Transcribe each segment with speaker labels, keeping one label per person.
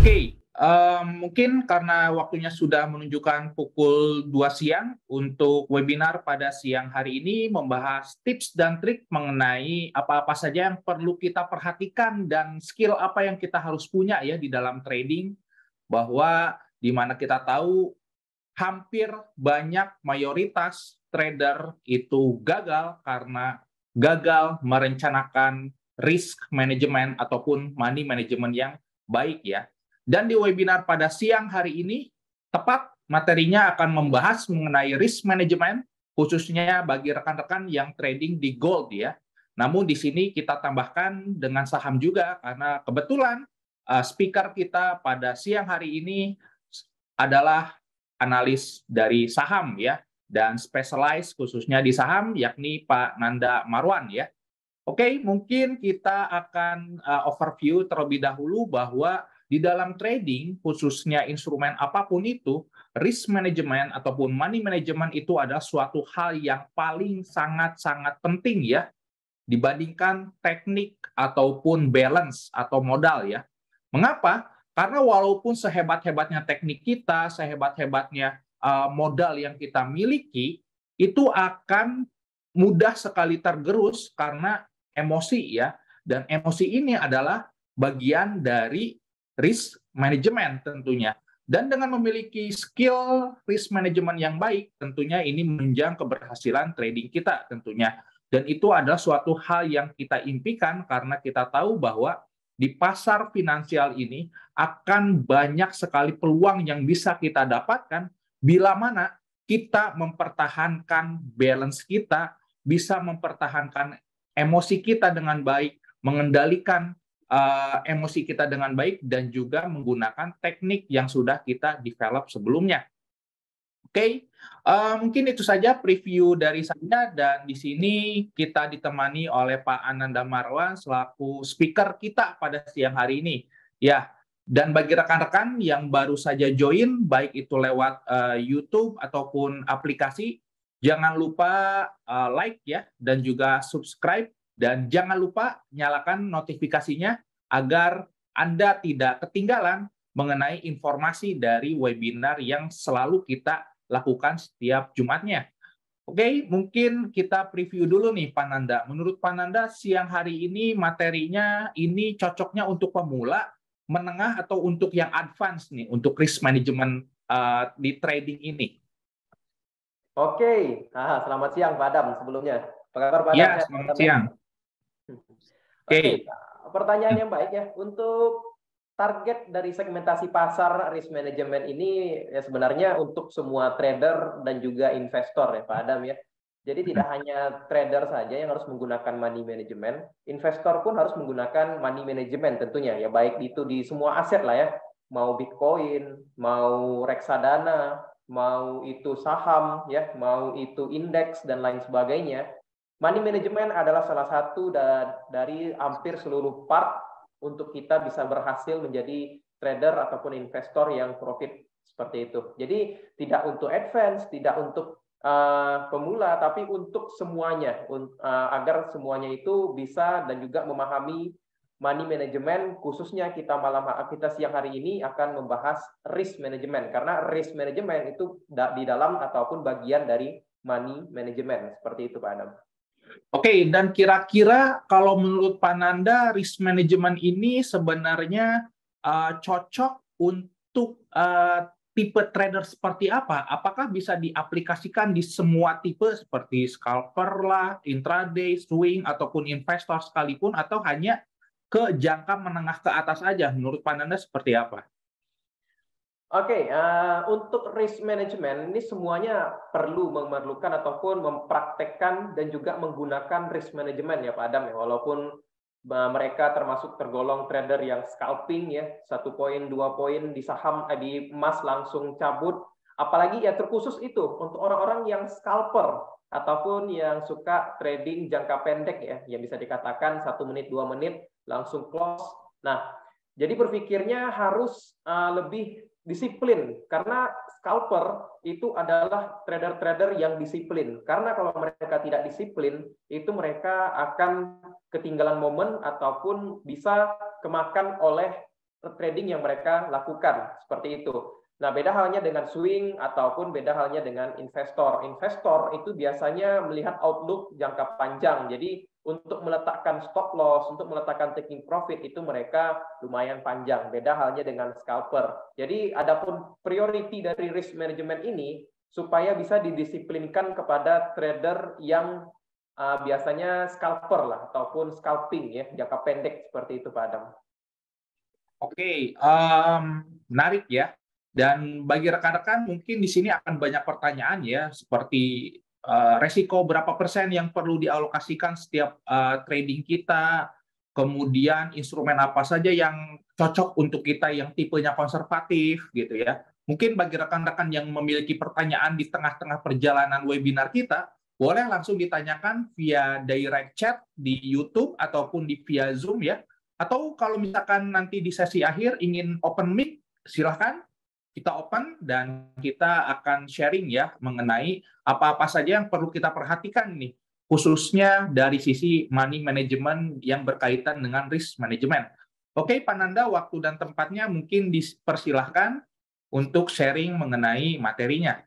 Speaker 1: Oke, mungkin karena waktunya sudah menunjukkan pukul 2 siang untuk webinar pada siang hari ini membahas tips dan trik mengenai apa-apa saja yang perlu kita perhatikan dan skill apa yang kita harus punya ya di dalam trading, bahwa di mana kita tahu hampir banyak mayoritas trader itu gagal karena gagal merencanakan risk management ataupun money management yang baik ya. Dan di webinar pada siang hari ini, tepat materinya akan membahas mengenai risk management, khususnya bagi rekan-rekan yang trading di gold ya. Namun di sini kita tambahkan dengan saham juga, karena kebetulan speaker kita pada siang hari ini adalah analis dari saham ya, dan specialize khususnya di saham, yakni Pak Nanda Marwan ya. Oke, mungkin kita akan overview terlebih dahulu bahwa di dalam trading, khususnya instrumen apapun itu, risk management ataupun money management itu adalah suatu hal yang paling sangat-sangat penting ya, dibandingkan teknik ataupun balance atau modal ya. Mengapa? Karena walaupun sehebat-hebatnya teknik kita, sehebat-hebatnya modal yang kita miliki, itu akan mudah sekali tergerus karena emosi ya. Dan emosi ini adalah bagian dari risk management tentunya. Dan dengan memiliki skill risk management yang baik, tentunya ini menunjang keberhasilan trading kita tentunya. Dan itu adalah suatu hal yang kita impikan karena kita tahu bahwa di pasar finansial ini akan banyak sekali peluang yang bisa kita dapatkan bila mana kita mempertahankan balance kita, bisa mempertahankan emosi kita dengan baik, mengendalikan emosi kita dengan baik, dan juga menggunakan teknik yang sudah kita develop sebelumnya. Oke, mungkin itu saja preview dari saya, dan di sini kita ditemani oleh Pak Ananda Marwan selaku speaker kita pada siang hari ini. Ya, dan bagi rekan-rekan yang baru saja join, baik itu lewat YouTube ataupun aplikasi, jangan lupa like ya, dan juga subscribe, dan jangan lupa nyalakan notifikasinya agar Anda tidak ketinggalan mengenai informasi dari webinar yang selalu kita lakukan setiap Jumatnya. Oke, mungkin kita preview dulu nih Pak Nanda. Menurut Pak Nanda, siang hari ini materinya ini cocoknya untuk pemula, menengah, atau untuk yang advance nih, untuk risk management di trading ini?
Speaker 2: Oke, selamat siang Pak Adam sebelumnya. Apa kabar Pak Adam?
Speaker 1: Ya, selamat siang.
Speaker 2: Oke, pertanyaan yang baik ya. Untuk target dari segmentasi pasar risk management ini ya sebenarnya untuk semua trader dan juga investor ya Pak Adam ya. Jadi tidak hanya trader saja yang harus menggunakan money management, investor pun harus menggunakan money management tentunya ya, baik itu di semua aset lah ya, mau Bitcoin, mau reksadana, mau itu saham ya, mau itu indeks dan lain sebagainya. Money management adalah salah satu dari hampir seluruh part untuk kita bisa berhasil menjadi trader ataupun investor yang profit seperti itu. Jadi tidak untuk advance, tidak untuk pemula, tapi untuk semuanya, agar semuanya itu bisa dan juga memahami money management. Khususnya kita siang hari ini akan membahas risk management, karena risk management itu di dalam ataupun bagian dari money management. Seperti itu Pak Adam.
Speaker 1: Oke, dan kira-kira kalau menurut Pak Nanda, risk management ini sebenarnya cocok untuk tipe trader seperti apa? Apakah bisa diaplikasikan di semua tipe seperti scalper lah, intraday, swing, ataupun investor sekalipun, atau hanya ke jangka menengah ke atas aja? Menurut Pak Nanda seperti apa?
Speaker 2: Oke, untuk risk management ini semuanya memerlukan ataupun mempraktekkan dan juga menggunakan risk management ya Pak Adam ya. Walaupun mereka termasuk tergolong trader yang scalping ya, 1 poin, 2 poin di saham, di emas langsung cabut. Apalagi ya terkhusus itu untuk orang-orang yang scalper ataupun yang suka trading jangka pendek ya, yang bisa dikatakan 1 menit, 2 menit langsung close. Nah, jadi berpikirnya harus lebih disiplin, karena scalper itu adalah trader-trader yang disiplin. Karena kalau mereka tidak disiplin, itu mereka akan ketinggalan momen ataupun bisa kemakan oleh trading yang mereka lakukan, seperti itu. Nah, beda halnya dengan swing ataupun beda halnya dengan investor. Investor itu biasanya melihat outlook jangka panjang. Jadi untuk meletakkan stop loss, untuk meletakkan taking profit itu mereka lumayan panjang. Beda halnya dengan scalper. Jadi adapun priority dari risk management ini supaya bisa didisiplinkan kepada trader yang biasanya scalper lah ataupun scalping ya, jangka pendek seperti itu Pak Adam.
Speaker 1: Oke, menarik ya. Dan bagi rekan-rekan mungkin di sini akan banyak pertanyaan ya, seperti resiko berapa persen yang perlu dialokasikan setiap trading kita, kemudian instrumen apa saja yang cocok untuk kita yang tipenya konservatif gitu ya. Mungkin bagi rekan-rekan yang memiliki pertanyaan di tengah-tengah perjalanan webinar kita, boleh langsung ditanyakan via direct chat di YouTube ataupun via Zoom ya. Atau kalau misalkan nanti di sesi akhir ingin open mic, silahkan kita open dan kita akan sharing ya mengenai apa-apa saja yang perlu kita perhatikan nih, khususnya dari sisi money management yang berkaitan dengan risk management. Oke, Pak Nanda, waktu dan tempatnya mungkin dipersilahkan untuk sharing mengenai materinya.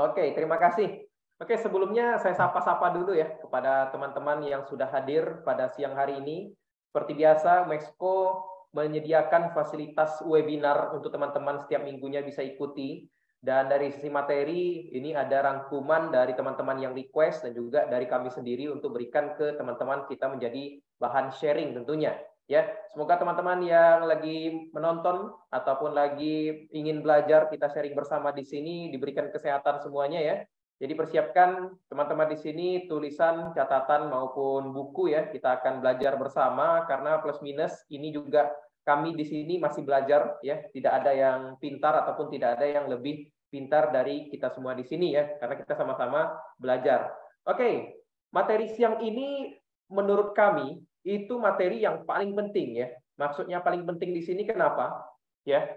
Speaker 2: Oke, terima kasih. Oke, sebelumnya saya sapa-sapa dulu ya kepada teman-teman yang sudah hadir pada siang hari ini. Seperti biasa, Meksiko menyediakan fasilitas webinar untuk teman-teman setiap minggunya bisa ikuti. Dan dari sisi materi, ini ada rangkuman dari teman-teman yang request dan juga dari kami sendiri untuk berikan ke teman-teman kita menjadi bahan sharing tentunya. Ya, semoga teman-teman yang lagi menonton ataupun lagi ingin belajar, kita sharing bersama di sini, diberikan kesehatan semuanya ya. Jadi persiapkan teman-teman di sini tulisan, catatan maupun buku ya. Kita akan belajar bersama karena plus minus ini juga kami di sini masih belajar ya. Tidak ada yang pintar ataupun tidak ada yang lebih pintar dari kita semua di sini ya. Karena kita sama-sama belajar. Oke, materi siang ini menurut kami itu materi yang paling penting ya. Maksudnya paling penting di sini kenapa? Ya.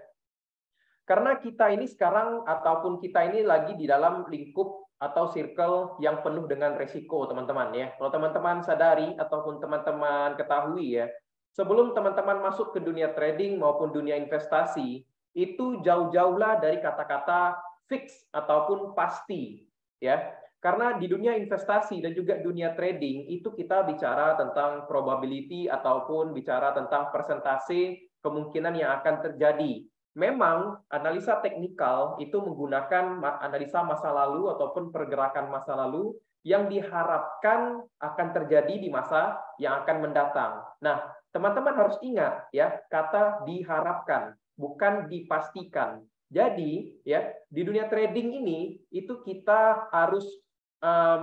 Speaker 2: Karena kita ini sekarang ataupun kita ini lagi di dalam lingkup atau circle yang penuh dengan resiko, teman-teman ya. Kalau teman-teman sadari ataupun teman-teman ketahui ya, sebelum teman-teman masuk ke dunia trading maupun dunia investasi, itu jauh-jauhlah dari kata-kata fix ataupun pasti ya. Karena di dunia investasi dan juga dunia trading itu kita bicara tentang probability ataupun bicara tentang persentase kemungkinan yang akan terjadi. Memang analisa teknikal itu menggunakan analisa masa lalu ataupun pergerakan masa lalu yang diharapkan akan terjadi di masa yang akan mendatang. Nah, teman-teman harus ingat ya, kata diharapkan, bukan dipastikan. Jadi, ya, di dunia trading ini itu kita harus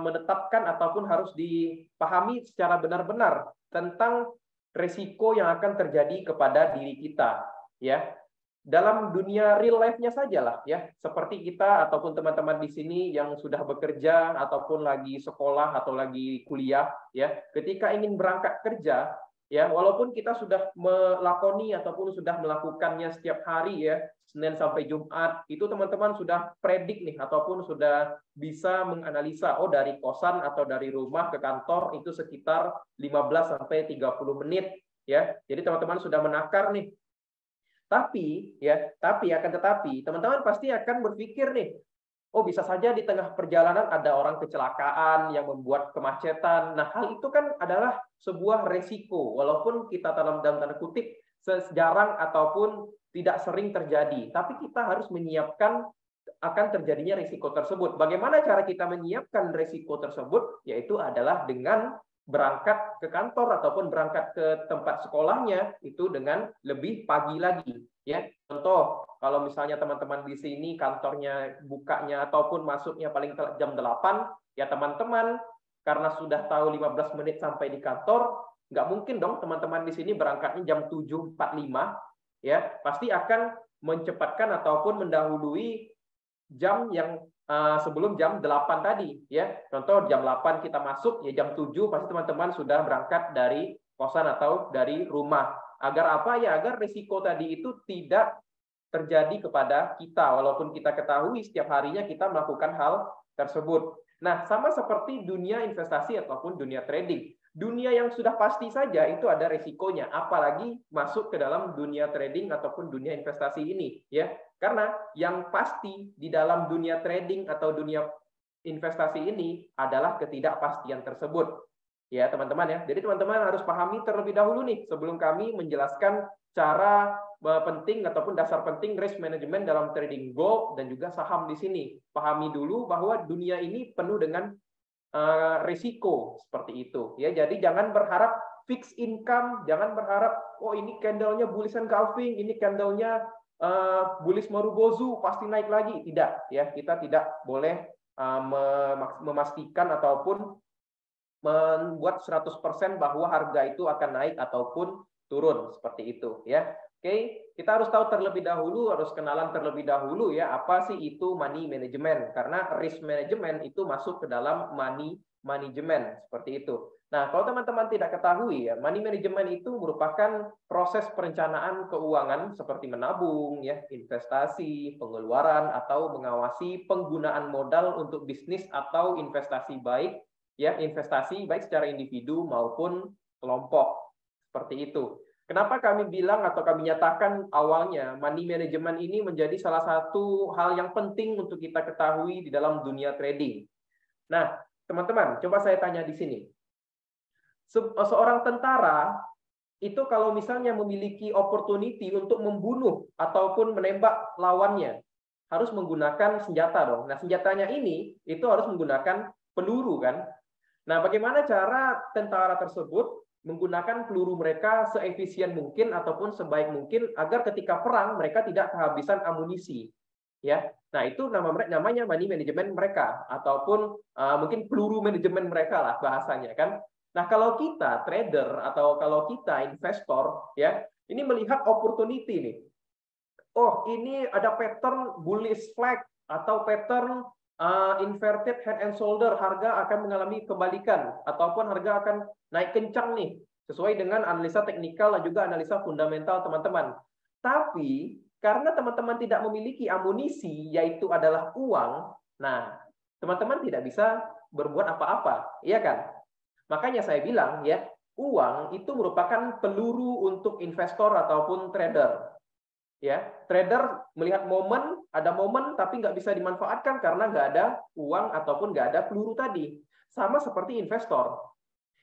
Speaker 2: menetapkan ataupun harus dipahami secara benar-benar tentang resiko yang akan terjadi kepada diri kita, ya. Dalam dunia real life-nya sajalah ya, seperti kita ataupun teman-teman di sini yang sudah bekerja ataupun lagi sekolah atau lagi kuliah ya, ketika ingin berangkat kerja ya, walaupun kita sudah melakoni ataupun sudah melakukannya setiap hari ya, Senin sampai Jumat, itu teman-teman sudah predik nih ataupun sudah bisa menganalisa, oh dari kosan atau dari rumah ke kantor itu sekitar 15 sampai 30 menit ya. Jadi teman-teman sudah menakar nih. Tapi akan tetapi teman-teman pasti akan berpikir nih, oh bisa saja di tengah perjalanan ada orang kecelakaan yang membuat kemacetan. Nah, hal itu kan adalah sebuah resiko, walaupun kita dalam tanda kutip sejarang ataupun tidak sering terjadi. Tapi kita harus menyiapkan akan terjadinya risiko tersebut. Bagaimana cara kita menyiapkan risiko tersebut? Yaitu adalah dengan berangkat ke kantor ataupun berangkat ke tempat sekolahnya itu dengan lebih pagi lagi ya. Contoh, kalau misalnya teman-teman di sini kantornya bukanya ataupun masuknya paling telat jam 8, ya teman-teman karena sudah tahu 15 menit sampai di kantor, nggak mungkin dong teman-teman di sini berangkatnya jam 7.45 ya. Pasti akan mencepatkan ataupun mendahului jam yang sebelum jam 8 tadi ya. Contoh jam 8 kita masuk ya, jam 7 pasti teman-teman sudah berangkat dari kosan atau dari rumah. Agar apa ya? Agar risiko tadi itu tidak terjadi kepada kita walaupun kita ketahui setiap harinya kita melakukan hal tersebut. Nah, sama seperti dunia investasi ataupun dunia trading. Dunia yang sudah pasti saja itu ada resikonya, apalagi masuk ke dalam dunia trading ataupun dunia investasi ini, ya. Karena yang pasti di dalam dunia trading atau dunia investasi ini adalah ketidakpastian tersebut. Ya, teman-teman ya. Jadi teman-teman harus pahami terlebih dahulu nih sebelum kami menjelaskan cara penting ataupun dasar penting risk management dalam trading gold dan juga saham di sini. Pahami dulu bahwa dunia ini penuh dengan risiko seperti itu ya. Jadi jangan berharap fixed income, jangan berharap oh ini candlenya bullish engulfing, ini candlenya bullish marubozu pasti naik lagi. Tidak ya, kita tidak boleh memastikan ataupun membuat 100% bahwa harga itu akan naik ataupun turun seperti itu ya. Oke, kita harus tahu terlebih dahulu, harus kenalan terlebih dahulu ya, apa sih itu money management. Karena risk management itu masuk ke dalam money management, seperti itu. Nah, kalau teman-teman tidak ketahui ya, money management itu merupakan proses perencanaan keuangan seperti menabung, ya, investasi, pengeluaran, atau mengawasi penggunaan modal untuk bisnis atau investasi baik, ya, investasi baik secara individu maupun kelompok, seperti itu. Kenapa kami bilang atau kami nyatakan awalnya money management ini menjadi salah satu hal yang penting untuk kita ketahui di dalam dunia trading. Nah, teman-teman, coba saya tanya di sini. Seorang tentara itu kalau misalnya memiliki opportunity untuk membunuh ataupun menembak lawannya, harus menggunakan senjata dong. Nah, senjatanya ini itu harus menggunakan peluru kan. Nah, bagaimana cara tentara tersebut menggunakan peluru mereka seefisien mungkin ataupun sebaik mungkin agar ketika perang mereka tidak kehabisan amunisi, ya. Nah, itu namanya money management mereka ataupun mungkin peluru manajemen mereka lah bahasanya kan. Nah, kalau kita trader atau kalau kita investor, ya, ini melihat opportunity nih. Oh, ini ada pattern bullish flag atau pattern inverted head and shoulder, harga akan mengalami kebalikan ataupun harga akan naik kencang nih sesuai dengan analisa teknikal dan juga analisa fundamental teman-teman. Tapi karena teman-teman tidak memiliki amunisi yaitu adalah uang, nah teman-teman tidak bisa berbuat apa-apa, iya kan? Makanya saya bilang ya, uang itu merupakan peluru untuk investor ataupun trader. Ya, trader melihat momen, ada momen tapi nggak bisa dimanfaatkan karena nggak ada uang ataupun nggak ada peluru tadi. Sama seperti investor.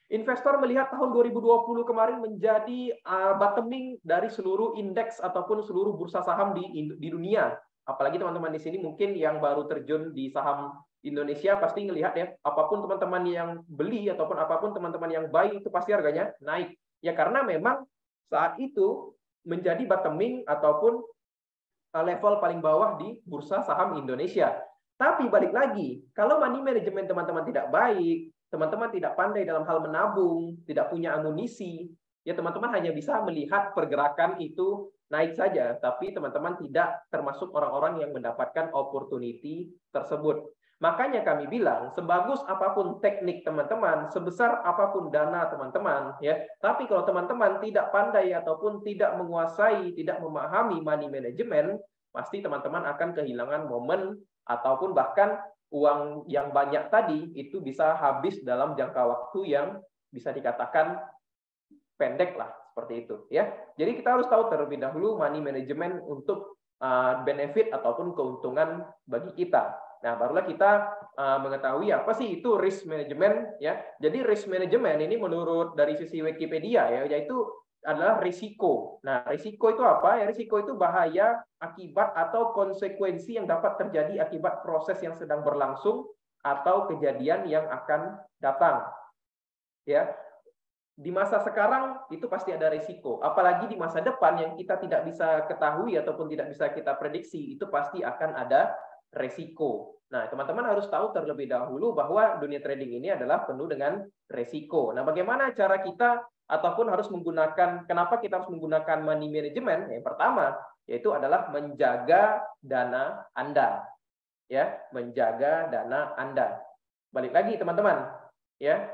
Speaker 2: Investor melihat tahun 2020 kemarin menjadi bottoming dari seluruh indeks ataupun seluruh bursa saham di dunia. Apalagi teman-teman di sini mungkin yang baru terjun di saham Indonesia pasti ngelihat ya, apapun teman-teman yang beli ataupun apapun teman-teman yang buy itu pasti harganya naik. Ya karena memang saat itu menjadi bottoming ataupun level paling bawah di bursa saham Indonesia. Tapi balik lagi, kalau money management teman-teman tidak baik, teman-teman tidak pandai dalam hal menabung, tidak punya amunisi, ya teman-teman hanya bisa melihat pergerakan itu naik saja, tapi teman-teman tidak termasuk orang-orang yang mendapatkan opportunity tersebut. Makanya kami bilang, sebagus apapun teknik teman-teman, sebesar apapun dana teman-teman, ya, tapi kalau teman-teman tidak pandai ataupun tidak menguasai, tidak memahami money management, pasti teman-teman akan kehilangan momen ataupun bahkan uang yang banyak tadi itu bisa habis dalam jangka waktu yang bisa dikatakan pendek lah, seperti itu, ya. Jadi kita harus tahu terlebih dahulu money management untuk benefit ataupun keuntungan bagi kita. Nah, barulah kita mengetahui apa sih itu risk management, ya. Jadi risk management ini menurut dari sisi Wikipedia ya, yaitu adalah risiko. Nah, risiko itu apa? Ya, risiko itu bahaya, akibat atau konsekuensi yang dapat terjadi akibat proses yang sedang berlangsung atau kejadian yang akan datang. Ya. Di masa sekarang itu pasti ada risiko, apalagi di masa depan yang kita tidak bisa ketahui ataupun tidak bisa kita prediksi, itu pasti akan ada risiko. Nah, teman-teman harus tahu terlebih dahulu bahwa dunia trading ini adalah penuh dengan risiko. Nah, bagaimana cara kita ataupun harus menggunakan, kenapa kita harus menggunakan money management? Yang pertama, yaitu adalah menjaga dana Anda. Ya, menjaga dana Anda. Balik lagi teman-teman, ya.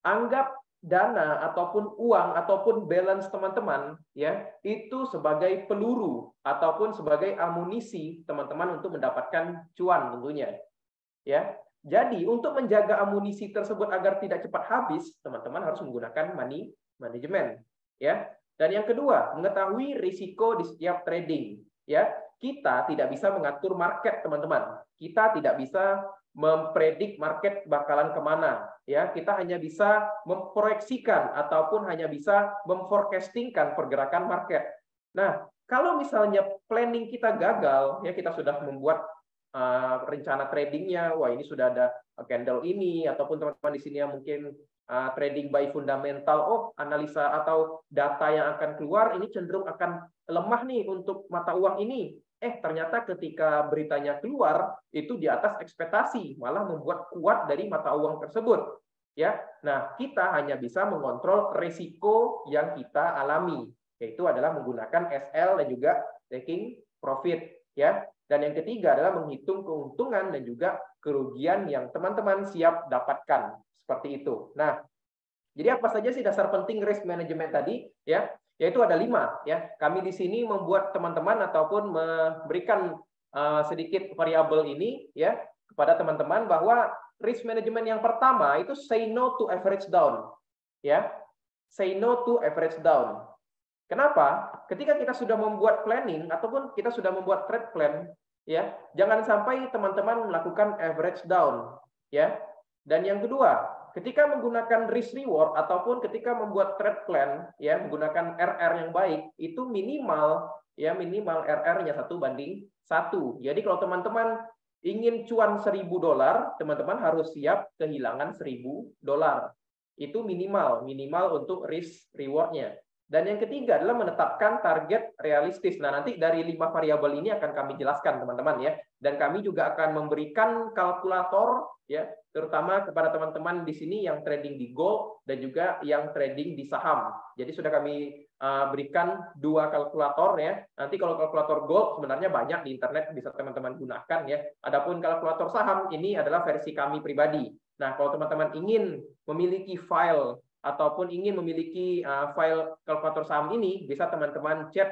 Speaker 2: Anggap dana ataupun uang ataupun balance teman-teman ya itu sebagai peluru ataupun sebagai amunisi teman-teman untuk mendapatkan cuan tentunya ya. Jadi untuk menjaga amunisi tersebut agar tidak cepat habis, teman-teman harus menggunakan money management, ya. Dan yang kedua, mengetahui risiko di setiap trading, ya. Kita tidak bisa mengatur market, teman-teman. Kita tidak bisa mempredik market bakalan kemana, ya. Kita hanya bisa memproyeksikan ataupun hanya bisa memforecastingkan pergerakan market. Nah, kalau misalnya planning kita gagal, ya kita sudah membuat rencana tradingnya, wah ini sudah ada candle ini, ataupun teman-teman di sini yang mungkin trading by fundamental, oh analisa atau data yang akan keluar ini cenderung akan lemah nih untuk mata uang ini. Ternyata ketika beritanya keluar itu di atas ekspektasi, malah membuat kuat dari mata uang tersebut. Ya, nah kita hanya bisa mengontrol risiko yang kita alami, yaitu adalah menggunakan SL dan juga taking profit. Ya, dan yang ketiga adalah menghitung keuntungan dan juga kerugian yang teman-teman siap dapatkan. Seperti itu. Nah, jadi apa saja sih dasar penting risk management tadi? Ya, yaitu ada 5. Ya, kami di sini membuat teman-teman ataupun memberikan sedikit variabel ini ya kepada teman-teman bahwa risk management yang pertama itu say no to average down. Ya, say no to average down. Kenapa? Ketika kita sudah membuat planning ataupun kita sudah membuat trade plan, ya, jangan sampai teman-teman melakukan average down, ya. Dan yang kedua, ketika menggunakan risk reward ataupun ketika membuat trade plan, ya, menggunakan RR yang baik, itu minimal RR-nya 1:1. Jadi kalau teman-teman ingin cuan $1.000, teman-teman harus siap kehilangan $1.000. Itu minimal untuk risk reward-nya. Dan yang ketiga adalah menetapkan target realistis. Nah, nanti dari 5 variabel ini akan kami jelaskan, teman-teman ya. Dan kami juga akan memberikan kalkulator ya, terutama kepada teman-teman di sini yang trading di gold dan juga yang trading di saham. Jadi sudah kami berikan 2 kalkulator ya. Nanti kalau kalkulator gold sebenarnya banyak di internet bisa teman-teman gunakan ya. Adapun kalkulator saham ini adalah versi kami pribadi. Nah, kalau teman-teman ingin memiliki file ataupun ingin memiliki file kalkulator saham ini, bisa teman-teman chat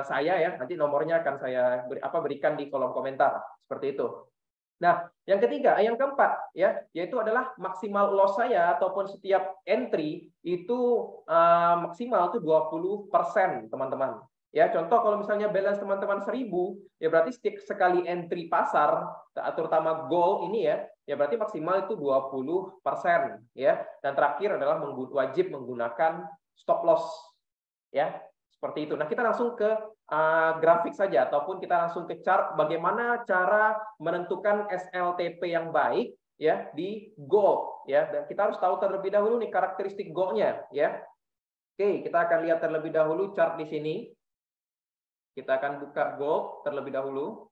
Speaker 2: saya ya, nanti nomornya akan saya berikan di kolom komentar, seperti itu. Nah, yang ketiga, yang keempat ya, yaitu adalah maksimal loss saya ataupun setiap entry itu maksimal itu 20%, teman-teman. Ya, contoh kalau misalnya balance teman-teman 1.000, ya berarti setiap sekali entry pasar, terutama gold ini ya berarti maksimal itu 20%. Ya. Dan terakhir adalah wajib menggunakan stop loss. Ya, seperti itu. Nah, kita langsung ke grafik saja, ataupun kita langsung ke chart bagaimana cara menentukan SLTP yang baik ya di gold. Ya. Dan kita harus tahu terlebih dahulu nih karakteristik goldnya. Ya. Oke, kita akan lihat terlebih dahulu chart di sini. Kita akan buka gold terlebih dahulu.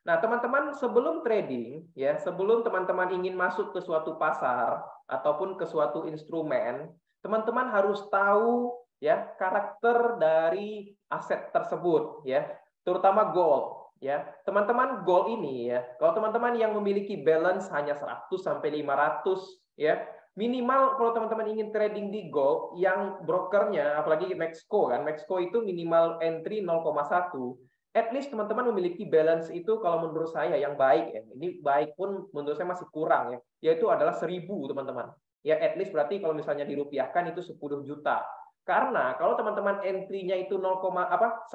Speaker 2: Nah, teman-teman sebelum trading, ya, sebelum teman-teman ingin masuk ke suatu pasar ataupun ke suatu instrumen, teman-teman harus tahu ya karakter dari aset tersebut, ya, terutama gold. Ya, teman-teman gold ini ya, kalau teman-teman yang memiliki balance hanya 100 sampai 500, ya, minimal kalau teman-teman ingin trading di gold yang brokernya apalagi Mexco kan, Mexco itu minimal entry 0,1, at least teman-teman memiliki balance itu kalau menurut saya yang baik ya. Ini baik pun menurut saya masih kurang ya, yaitu adalah 1.000, teman-teman. Ya at least berarti kalau misalnya dirupiahkan itu 10 juta. Karena kalau teman-teman entry-nya itu 100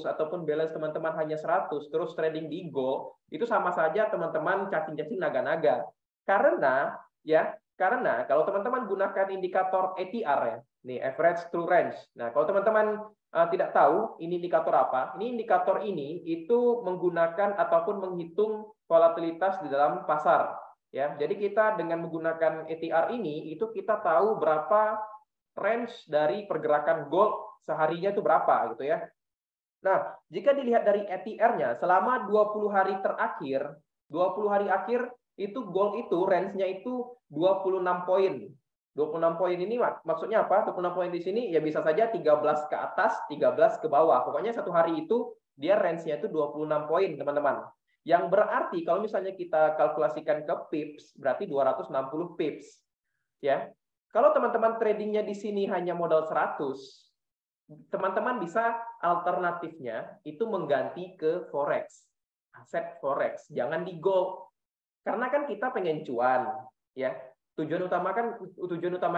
Speaker 2: ataupun balance teman-teman hanya 100 terus trading di gold, itu sama saja teman-teman cacing-cacing naga-naga. Karena kalau teman-teman gunakan indikator ATR ya, nih average true range. Nah, kalau teman-teman tidak tahu ini indikator apa, ini indikator ini itu menggunakan ataupun menghitung volatilitas di dalam pasar. Ya, jadi kita dengan menggunakan ATR ini itu kita tahu berapa range dari pergerakan gold seharinya itu berapa gitu ya. Nah, jika dilihat dari ATR-nya selama 20 hari terakhir, 20 hari akhir itu gold itu range-nya itu 26 poin. 26 poin ini maksudnya apa? 26 poin di sini ya bisa saja 13 ke atas, 13 ke bawah. Pokoknya satu hari itu dia range-nya itu 26 poin, teman-teman. Yang berarti kalau misalnya kita kalkulasikan ke pips, berarti 260 pips. Ya. Kalau teman-teman tradingnya di sini hanya modal 100, teman-teman bisa alternatifnya itu mengganti ke forex, aset forex, jangan di gold. Karena kan kita pengen cuan, ya. Tujuan utama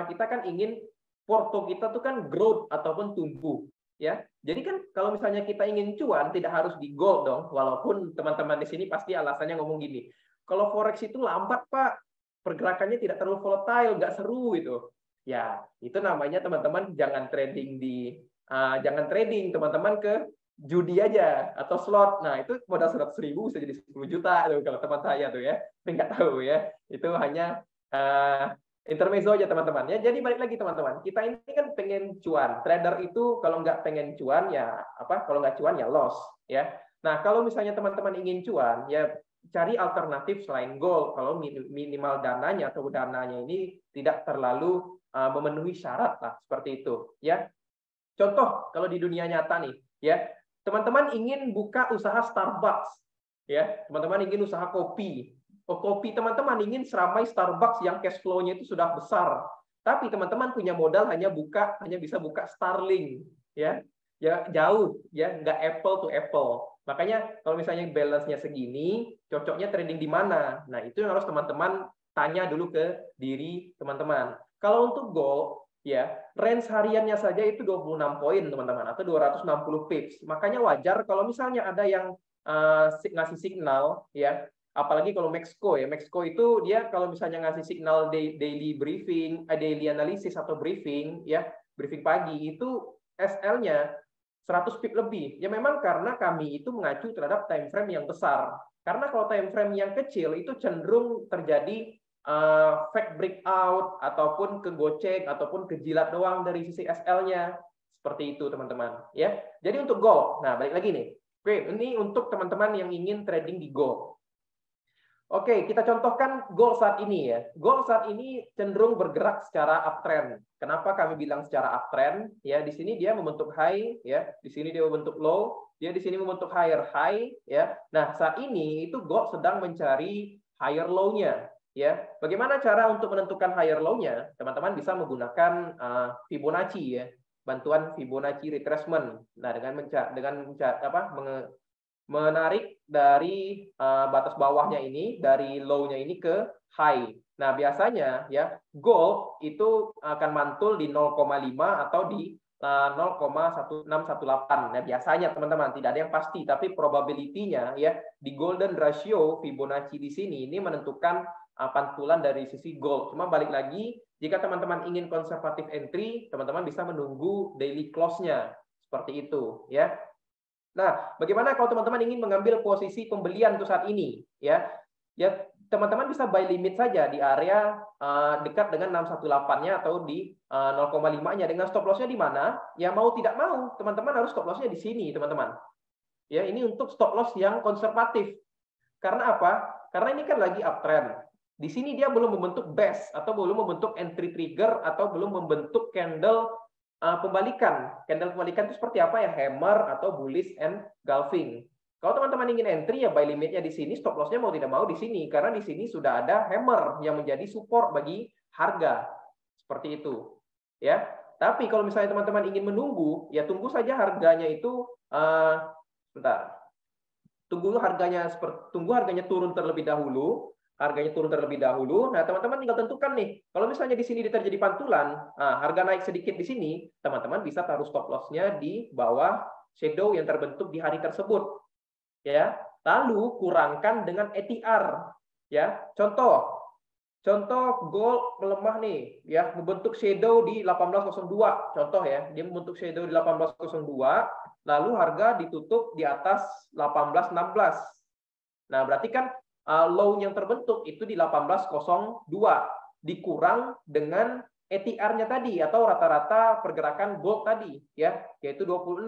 Speaker 2: kita kan ingin porto kita tuh kan growth ataupun tumbuh, ya. Jadi kan kalau misalnya kita ingin cuan tidak harus di gold dong, walaupun teman-teman di sini pasti alasannya ngomong gini. Kalau forex itu lambat, Pak. Pergerakannya tidak terlalu volatile, nggak seru itu. Ya, itu namanya teman-teman jangan trading teman-teman ke judi aja atau slot. Nah, itu modal 100.000 bisa jadi 10 juta tuh kalau teman saya tuh ya. Tapi nggak tahu ya. Itu hanya intermezzo aja teman-teman ya. Jadi balik lagi teman-teman, kita ini kan pengen cuan. Trader itu kalau nggak pengen cuan ya apa? Kalau nggak cuan ya loss ya. Nah, kalau misalnya teman-teman ingin cuan ya cari alternatif selain gold kalau minimal dananya atau dananya ini tidak terlalu memenuhi syarat lah seperti itu ya. Contoh kalau di dunia nyata nih ya, teman-teman ingin buka usaha Starbucks ya, teman-teman ingin usaha kopi. Kopi teman-teman ingin seramai Starbucks yang cash flow-nya itu sudah besar. Tapi teman-teman punya modal hanya bisa buka Starling ya. Ya jauh ya, nggak apple to apple. Makanya kalau misalnya balance-nya segini, cocoknya trading di mana? Nah, itu yang harus teman-teman tanya dulu ke diri teman-teman. Kalau untuk gold, ya, range hariannya saja itu 26 poin, teman-teman, atau 260 pips. Makanya wajar kalau misalnya ada yang ngasih signal, ya, apalagi kalau Mexico ya. Mexico itu dia kalau misalnya ngasih signal daily briefing, daily analysis atau briefing, ya, briefing pagi, itu SL-nya 100 pip lebih. Ya memang karena kami itu mengacu terhadap time frame yang besar. Karena kalau time frame yang kecil itu cenderung terjadi fake breakout ataupun kegocek ataupun kejilat doang dari sisi SL-nya. Seperti itu teman-teman ya. Jadi untuk gold. Nah, balik lagi nih. Oke, ini untuk teman-teman yang ingin trading di gold. Oke, kita contohkan gold saat ini ya. Gold saat ini cenderung bergerak secara uptrend. Kenapa kami bilang secara uptrend? Ya, di sini dia membentuk high, ya. Di sini dia membentuk low, dia di sini membentuk higher high, ya. Nah, saat ini itu gold sedang mencari higher low-nya, ya. Bagaimana cara untuk menentukan higher low-nya? Teman-teman bisa menggunakan Fibonacci ya. Bantuan Fibonacci retracement. Nah, menarik dari batas bawahnya ini, dari low-nya ini ke high. Nah, biasanya ya gold itu akan mantul di 0,5 atau di 0,1618. Nah, biasanya teman-teman tidak ada yang pasti, tapi probability-nya ya di golden ratio Fibonacci di sini ini menentukan pantulan dari sisi gold. Cuma balik lagi, jika teman-teman ingin konservatif entry, teman-teman bisa menunggu daily close-nya. Seperti itu ya. Nah, bagaimana kalau teman-teman ingin mengambil posisi pembelian untuk saat ini? Ya, teman-teman bisa buy limit saja di area dekat dengan 618-nya atau di 0,5-nya. Dengan stop loss-nya di mana? Ya mau tidak mau, teman-teman harus stop loss-nya di sini, teman-teman. Ya, ini untuk stop loss yang konservatif. Karena apa? Karena ini kan lagi uptrend. Di sini dia belum membentuk base atau belum membentuk entry trigger atau belum membentuk candle pembalikan. Candle pembalikan itu seperti apa ya? Hammer atau bullish and engulfing. Kalau teman-teman ingin entry ya buy limitnya di sini, stop loss-nya mau tidak mau di sini karena di sini sudah ada hammer yang menjadi support bagi harga. Seperti itu. Ya. Tapi kalau misalnya teman-teman ingin menunggu, ya tunggu saja harganya itu bentar. Tunggu harganya turun terlebih dahulu. Nah, teman-teman tinggal tentukan nih. Kalau misalnya di sini terjadi pantulan, harga naik sedikit di sini, teman-teman bisa taruh stop loss-nya di bawah shadow yang terbentuk di hari tersebut. Ya. Lalu kurangkan dengan ATR. Ya. Contoh gold melemah nih, ya, membentuk shadow di 1802. Contoh ya, dia membentuk shadow di 1802, lalu harga ditutup di atas 1816. Nah, berarti kan low yang terbentuk itu di 1802 dikurang dengan ATR-nya tadi atau rata-rata pergerakan gold tadi ya, yaitu 26.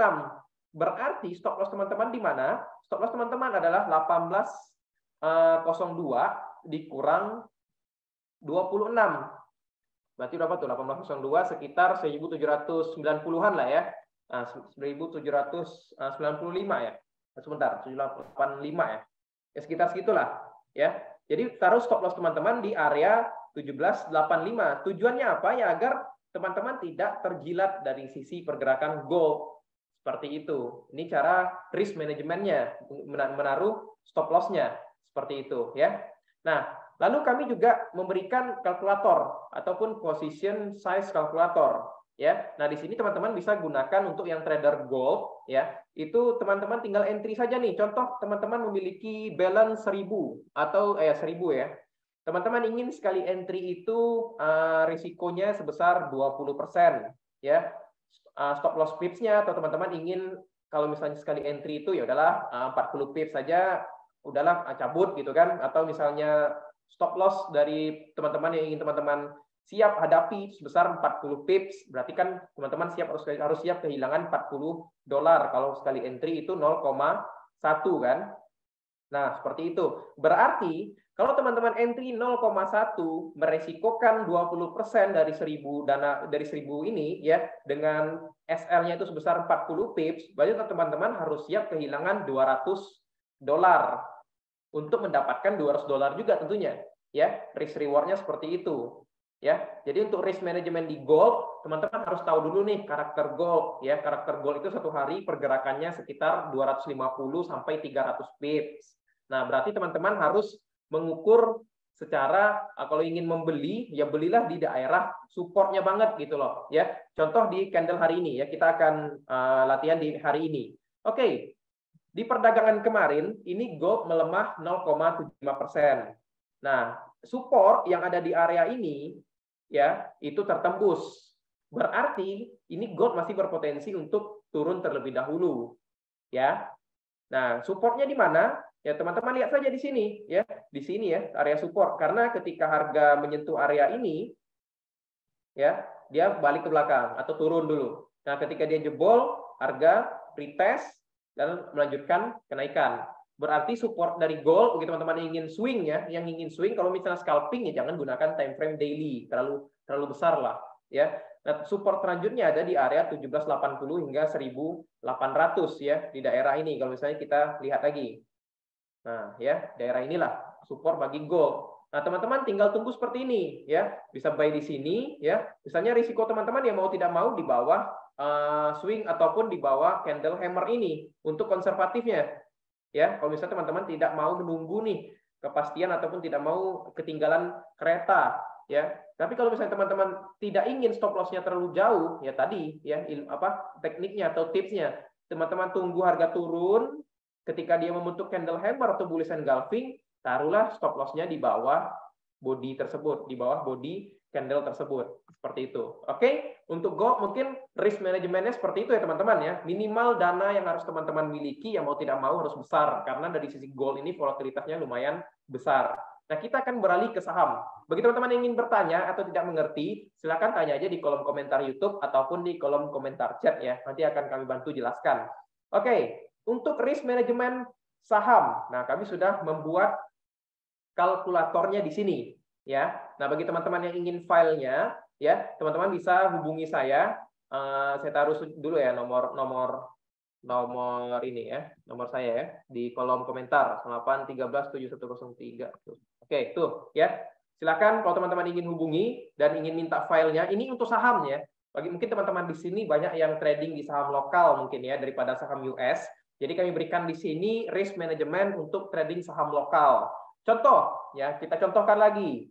Speaker 2: Berarti stop loss teman-teman di mana? Stop loss teman-teman adalah 1802 dikurang 26. Berarti berapa tuh? 1802 sekitar 1790-an lah ya. 1795 ya. Sebentar, 785 ya. Ya sekitar segitulah ya. Jadi taruh stop loss teman-teman di area 1785. Tujuannya apa? Ya agar teman-teman tidak terjilat dari sisi pergerakan gold. Seperti itu. Ini cara risk manajemennya, menaruh stop loss-nya. Seperti itu ya. Nah, lalu kami juga memberikan kalkulator ataupun position size kalkulator. Ya, nah di sini teman-teman bisa gunakan untuk yang trader gold. Ya, itu teman-teman tinggal entry saja nih. Contoh teman-teman memiliki balance 1000 atau 1000 ya. Teman-teman ingin sekali entry itu risikonya sebesar 20%. Ya, stop loss pips-nya, atau teman-teman ingin kalau misalnya sekali entry itu ya udahlah 40 pips saja, udahlah cabut gitu kan, atau misalnya stop loss dari teman-teman yang ingin teman-teman siap hadapi sebesar 40 pips, berarti kan teman-teman harus siap kehilangan $40 kalau sekali entry itu 0,1 kan. Nah, seperti itu. Berarti kalau teman-teman entry 0,1 meresikokan 20% dari 1000 dana dari 1000 ini ya, dengan SL-nya itu sebesar 40 pips, berarti teman-teman harus siap kehilangan $200 untuk mendapatkan $200 juga tentunya. Ya, risk reward-nya seperti itu. Ya, jadi untuk risk management di gold, teman-teman harus tahu dulu nih karakter gold. Ya, karakter gold itu satu hari pergerakannya sekitar 250 sampai 300 pips. Nah, berarti teman-teman harus mengukur secara kalau ingin membeli, ya belilah di daerah supportnya banget gitu loh. Ya, contoh di candle hari ini ya, kita akan latihan di hari ini. Oke, di perdagangan kemarin ini gold melemah 0,75%. Nah, support yang ada di area ini ya itu tertembus. Berarti ini gold masih berpotensi untuk turun terlebih dahulu. Ya. Nah, supportnya di mana? Ya teman-teman lihat saja di sini ya, di sini ya area support, karena ketika harga menyentuh area ini ya, dia balik ke belakang atau turun dulu. Nah, ketika dia jebol, harga retest dan melanjutkan kenaikan. Berarti support dari gold bagi teman-teman yang ingin swing ya, yang ingin swing kalau misalnya scalping ya jangan gunakan time frame daily, terlalu besar lah ya. Nah, support selanjutnya ada di area 1780 hingga 1800 ya, di daerah ini kalau misalnya kita lihat lagi. Nah, ya, daerah inilah support bagi gold. Nah, teman-teman tinggal tunggu seperti ini ya. Bisa buy di sini ya. Misalnya risiko teman-teman yang mau tidak mau di bawah swing ataupun di bawah candle hammer ini untuk konservatifnya. Ya, kalau misalnya teman-teman tidak mau menunggu nih kepastian ataupun tidak mau ketinggalan kereta ya. Tapi kalau misalnya teman-teman tidak ingin stop loss-nya terlalu jauh ya tadi ya tekniknya atau tipsnya. Teman-teman tunggu harga turun. Ketika dia membentuk candle hammer atau bullish engulfing, taruhlah stop loss-nya di bawah body tersebut, di bawah body candle tersebut. Seperti itu. Oke, untuk gold mungkin risk manajemennya seperti itu ya teman-teman ya. Minimal dana yang harus teman-teman miliki yang mau tidak mau harus besar, karena dari sisi gold ini volatilitasnya lumayan besar. Nah, kita akan beralih ke saham. Bagi teman-teman yang ingin bertanya atau tidak mengerti, silakan tanya aja di kolom komentar YouTube ataupun di kolom komentar chat ya. Nanti akan kami bantu jelaskan. Oke. Untuk risk management saham, nah kami sudah membuat kalkulatornya di sini, ya. Nah bagi teman-teman yang ingin filenya, ya teman-teman bisa hubungi saya. Saya taruh dulu ya nomor ini ya, nomor saya ya di kolom komentar 8137103. Oke, tuh ya. Silakan kalau teman-teman ingin hubungi dan ingin minta filenya. Ini untuk saham ya. Bagi mungkin teman-teman di sini banyak yang trading di saham lokal mungkin ya daripada saham US. Jadi kami berikan di sini risk management untuk trading saham lokal. Contoh, ya kita contohkan lagi.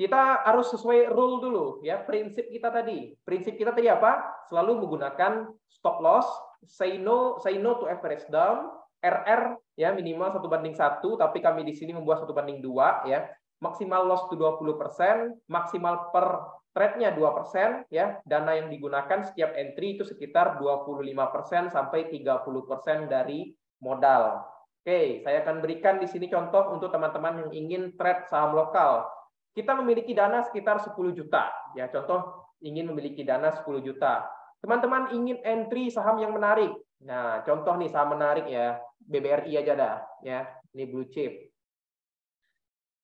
Speaker 2: Kita harus sesuai rule dulu, ya prinsip kita tadi. Prinsip kita tadi apa? Selalu menggunakan stop loss, say no to average down, RR ya minimal 1:1, tapi kami di sini membuat 1:2 ya. Maksimal loss to 20%, maksimal per trade-nya 2% ya. Dana yang digunakan setiap entry itu sekitar 25% sampai 30% dari modal. Oke, saya akan berikan di sini contoh untuk teman-teman yang ingin trade saham lokal. Kita memiliki dana sekitar 10 juta. Ya, contoh ingin memiliki dana 10 juta. Teman-teman ingin entry saham yang menarik. Nah, contoh nih saham menarik ya, BBRI aja dah ya. Ini blue chip.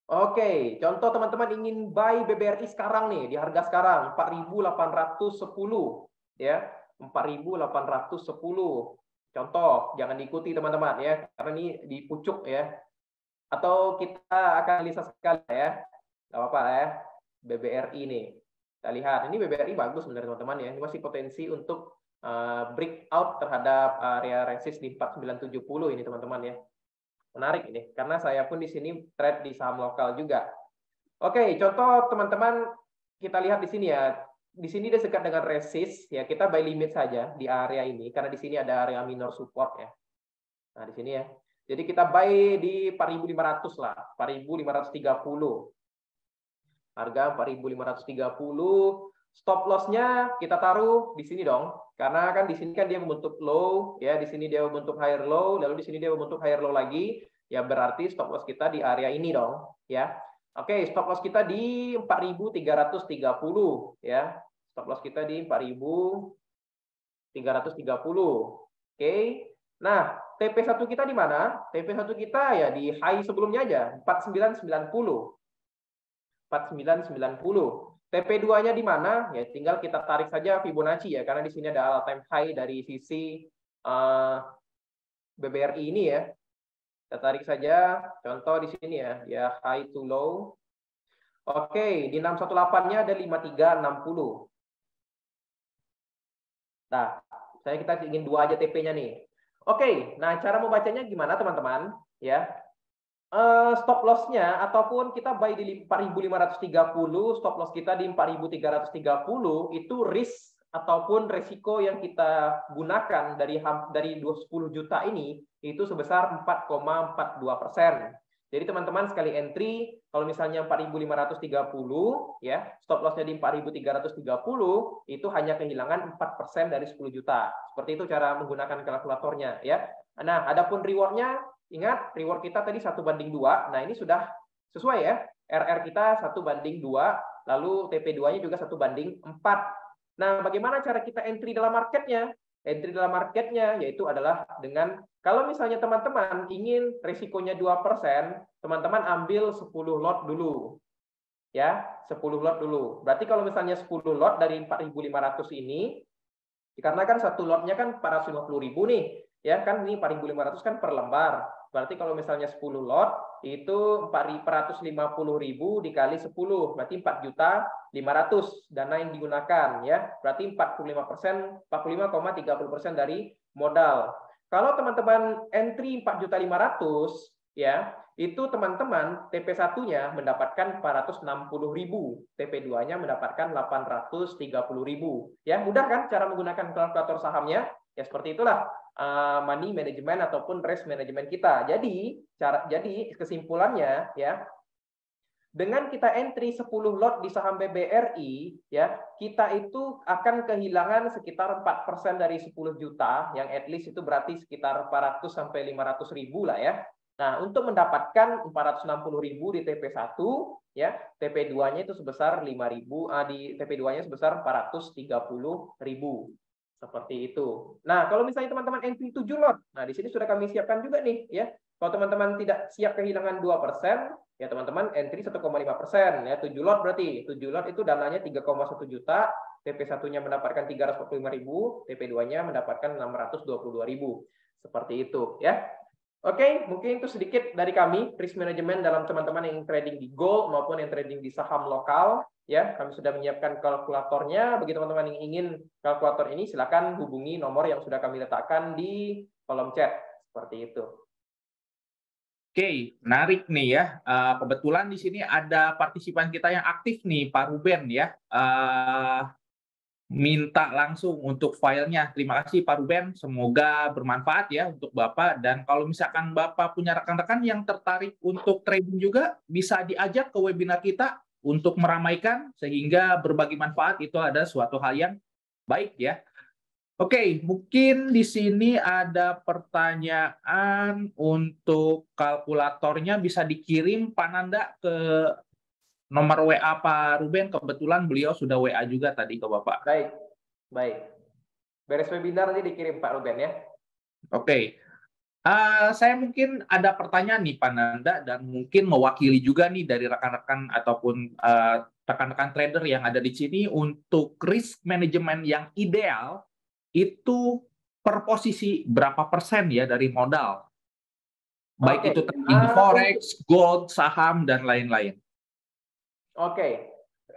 Speaker 2: Oke, contoh teman-teman ingin buy BBRI sekarang nih, di harga sekarang 4.810 ya, 4.810. Contoh, jangan diikuti teman-teman ya, karena ini di pucuk ya. Atau kita akan analisa sekali ya. Enggak apa-apa ya. BBRI nih. Kita lihat, ini BBRI bagus sebenarnya teman-teman ya. Ini masih potensi untuk breakout terhadap area resist di 4970 ini teman-teman ya. Menarik ini, karena saya pun di sini trade di saham lokal juga. Oke, contoh teman-teman kita lihat di sini ya. Di sini dia dekat dengan resist ya, kita buy limit saja di area ini karena di sini ada area minor support ya. Nah, di sini ya. Jadi kita buy di 4.500 lah, 4.530. Harga 4.530. Stop loss-nya kita taruh di sini dong. Karena kan di sini kan dia membentuk low ya, di sini dia membentuk higher low, lalu di sini dia membentuk higher low lagi. Ya berarti stop loss kita di area ini dong, ya. Oke, stop loss kita di 4.330 ya. Stop loss kita di 4.330. Oke. Nah, TP1 kita di mana? TP1 kita ya di high sebelumnya aja, 4990. 4990. TP2-nya di mana? Ya tinggal kita tarik saja Fibonacci ya, karena di sini ada all time high dari sisi BBRI ini ya. Kita tarik saja contoh di sini ya high to low. Oke, di 618-nya ada 5360. Nah, kita ingin 2 aja TP-nya nih. Oke, nah cara membacanya gimana teman-teman? Ya, stop loss-nya ataupun kita buy di 4.530, stop loss kita di 4.330, itu risk ataupun resiko yang kita gunakan dari 10 juta ini itu sebesar 4,42%. Jadi teman-teman sekali entry, kalau misalnya 4.530 ya, stop loss-nya di 4.330 itu hanya kehilangan 4% dari 10 juta. Seperti itu cara menggunakan kalkulatornya ya. Nah, adapun reward-nya, ingat reward kita tadi 1/2. Nah, ini sudah sesuai ya. RR kita 1/2, lalu TP2-nya juga 1/4. Nah, bagaimana cara kita entry dalam marketnya? Entry dalam marketnya yaitu adalah dengan, kalau misalnya teman-teman ingin risikonya 2%, teman-teman ambil 10 lot dulu. Ya, 10 lot dulu. Berarti kalau misalnya 10 lot dari 4.500 ini, dikarenakan satu lotnya kan 450.000 nih. Ya kan ini 4.500 kan per lembar. Berarti kalau misalnya 10 lot itu 450.000 dikali 10, berarti 4.500.000 dana yang digunakan ya. Berarti 45%, 45,30% dari modal. Kalau teman-teman entry 4.500.000 ya, itu teman-teman TP1-nya mendapatkan 460.000, TP2-nya mendapatkan 830.000. Ya, mudah kan cara menggunakan kalkulator sahamnya? Ya seperti itulah money management ataupun risk management kita. Jadi kesimpulannya ya, dengan kita entry 10 lot di saham BBRI ya, kita itu akan kehilangan sekitar 4% dari 10 juta, yang at least itu berarti sekitar 400 sampai 500.000 lah ya. Nah, untuk mendapatkan 460.000 di TP1 ya, TP2-nya itu sebesar 5.000, di TP2-nya sebesar 430.000. Seperti itu. Nah, kalau misalnya teman-teman entry 7 lot, nah di sini sudah kami siapkan juga nih ya. Kalau teman-teman tidak siap kehilangan 2%, ya teman-teman entry 1,5% ya, 7 lot berarti. 7 lot itu dananya 3,1 juta, TP1-nya mendapatkan 345.000, TP2-nya mendapatkan 622.000. Seperti itu ya. Oke, mungkin itu sedikit dari kami risk management dalam teman-teman yang trading di gold maupun yang trading di saham lokal. Ya, kami sudah menyiapkan kalkulatornya. Bagi teman-teman yang ingin kalkulator ini, silakan hubungi nomor yang sudah kami letakkan di kolom chat. Seperti itu.
Speaker 1: Oke, menarik nih ya. Kebetulan di sini ada partisipan kita yang aktif nih, Pak Ruben ya. Minta langsung untuk filenya. Terima kasih Pak Ruben, semoga bermanfaat ya untuk Bapak. Dan kalau misalkan Bapak punya rekan-rekan yang tertarik untuk trading juga, bisa diajak ke webinar kita untuk meramaikan, sehingga berbagi manfaat itu ada suatu hal yang baik ya. Oke, mungkin di sini ada pertanyaan untuk kalkulatornya, bisa dikirim Pak Nanda ke nomor WA Pak Ruben. Kebetulan beliau sudah WA juga tadi ke Bapak.
Speaker 2: Baik. Beres webinar nanti dikirim Pak Ruben ya.
Speaker 1: Oke. Saya mungkin ada pertanyaan nih Pak Nanda, dan mungkin mewakili juga nih dari rekan-rekan ataupun rekan-rekan trader yang ada di sini, untuk risk management yang ideal itu per posisi berapa persen ya dari modal? Baik itu trading di forex, gold, saham, dan lain-lain.
Speaker 2: Oke.